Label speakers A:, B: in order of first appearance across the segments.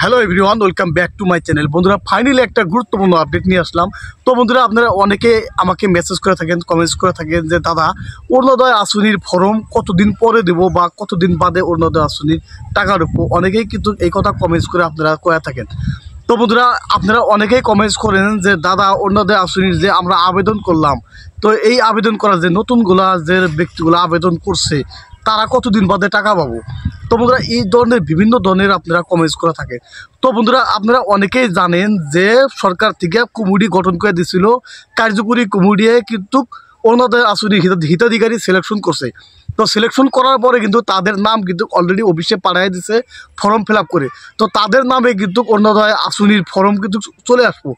A: Hello everyone, welcome back to my channel. বন্ধুরা, finally একটা গুরুত্বপূর্ণ আপডেট নিয়ে আসলাম। তো বন্ধুরা, আপনারা অনেকে আমাকে মেসেজ করে থাকেন, কমেন্টস করে থাকেন যে দাদা, অরুণোদয় আসনির ফর্ম কতদিন পরে দেবো বা কতদিন বাদে অরুণোদয় আসনির টাকা ঢুকবো। অনেকেই কিন্তু এই কথা কমেন্টস করে আপনারা করে থাকেন। তো বন্ধুরা, আপনারা অনেকেই কমেন্টস করেন যে দাদা, অরুণোদয় আসনির যে আমরা আবেদন করলাম, তো এই আবেদন করার যে নতুনগুলা যে ব্যক্তিগুলো আবেদন করছে তারা কতদিন বাদে টাকা পাবো। তো বন্ধুরা, এই ধরনের বিভিন্ন ধরনের আপনারা কমেন্টস করে থাকেন। তো বন্ধুরা, আপনারা অনেকেই জানেন যে সরকার থেকে কমিটি গঠন করে দিয়েছিল, কার্যকরী কমিটি কিন্তু অরুণোদয় আসনির হিতাধিকারী সিলেকশন করছে। তো সিলেকশন করার পরে কিন্তু তাদের নাম কিন্তু অলরেডি অফিসে পাঠিয়ে দিছে ফর্ম ফিল আপ করে। তো তাদের নামে কিন্তু অরুণোদয় আসনির ফর্ম কিন্তু চলে আসবো।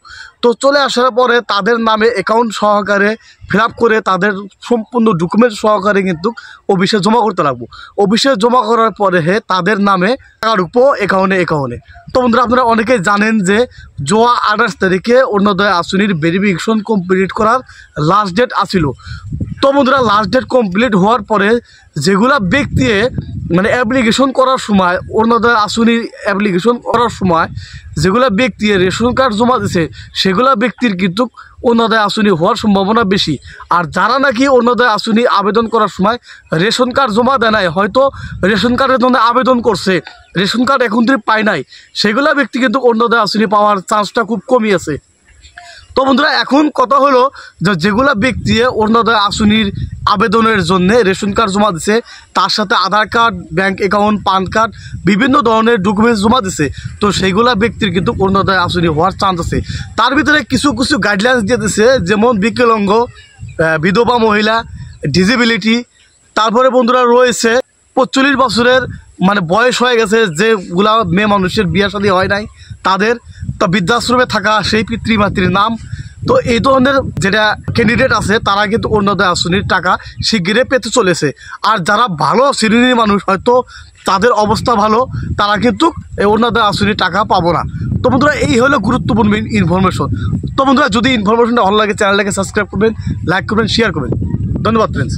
A: তো চলে আসার পরে তাদের নামে অ্যাকাউন্ট সহকারে ফিল আপ করে তাদের সম্পূর্ণ ডকুমেন্ট সহকারে কিন্তু অফিসে জমা করতে লাগবো। অফিসে জমা করার পরে তাদের নামে টাকা ঢুকবো অ্যাকাউন্টে। তো বন্ধুরা, আপনারা অনেকেই জানেন যে 28 তারিখে অরুণোদয় আসনির ভেরিফিকেশন কমপ্লিট করার লাস্ট ডেট আসিল। তো বন্ধুরা, লাস্ট ডেট কমপ্লিট হওয়ার পরে যেগুলা ব্যক্তি মানে অ্যাপ্লিকেশন করার সময়, অরুণোদয় আসনির অ্যাপ্লিকেশন করার সময় যেগুলা ব্যক্তি রেশন কার্ড জমা দিছে সেগুলা ব্যক্তির কিন্তু অরুণোদয় আসনি হওয়ার সম্ভাবনা বেশি। আর যারা নাকি অরুণোদয় আসনি আবেদন করার সময় রেশন কার্ড জমা দেয় নাই, হয়তো রেশন কার্ডের জন্য আবেদন করছে, রেশন কার্ড এখন থেকে পায় নাই, সেগুলা ব্যক্তি কিন্তু অরুণোদয় আসনি পাওয়ার চান্সটা খুব কমই আছে। তো বন্ধুরা, এখন কথা হলো যে যেগুলা ব্যক্তি অরুণোদয় আসনির আবেদনের জন্য রেশন কার্ড জমা দিছে, তার সাথে Aadhaar card, bank account, PAN card, বিভিন্ন ধরনের ডকুমেন্টস জমা দিছে, তো সেইগুলা ব্যক্তির কিন্তু অরুণোদয় আসনি হওয়ার চান্স আছে। তার ভিতরে কিছু কিছু গাইডলাইন্স দিয়ে দিছে, যেমন বিকলাঙ্গ, বিধবা মহিলা, ডিসেবিলিটি, তারপরে বন্ধুরা রয়েছে 45 বছরের মানে বয়স হয়ে গেছে যেগুলা মেয়ে মানুষের বিয়ে শাদী হয় নাই তাদের, তো বৃদ্ধাশ্রমে থাকা সেই পিতৃমাতৃর নাম। তো এই ধরনের যেটা ক্যান্ডিডেট আছে তারা কিন্তু অরুণোদয় আসনির টাকা শিগগিরই পেতে চলেছে। আর যারা ভালো শ্রেণীর মানুষ, হয়তো তাদের অবস্থা ভালো, তারা কিন্তু এই অরুণোদয় আসনির টাকা পাবো না। তো বন্ধুরা, এই হলো গুরুত্বপূর্ণ ইনফরমেশন। তো বন্ধুরা, যদি ইনফরমেশনটা ভালো লাগে চ্যানেলটাকে সাবস্ক্রাইব করবেন, লাইক করবেন, শেয়ার করবেন। ধন্যবাদ ফ্রেন্ডস।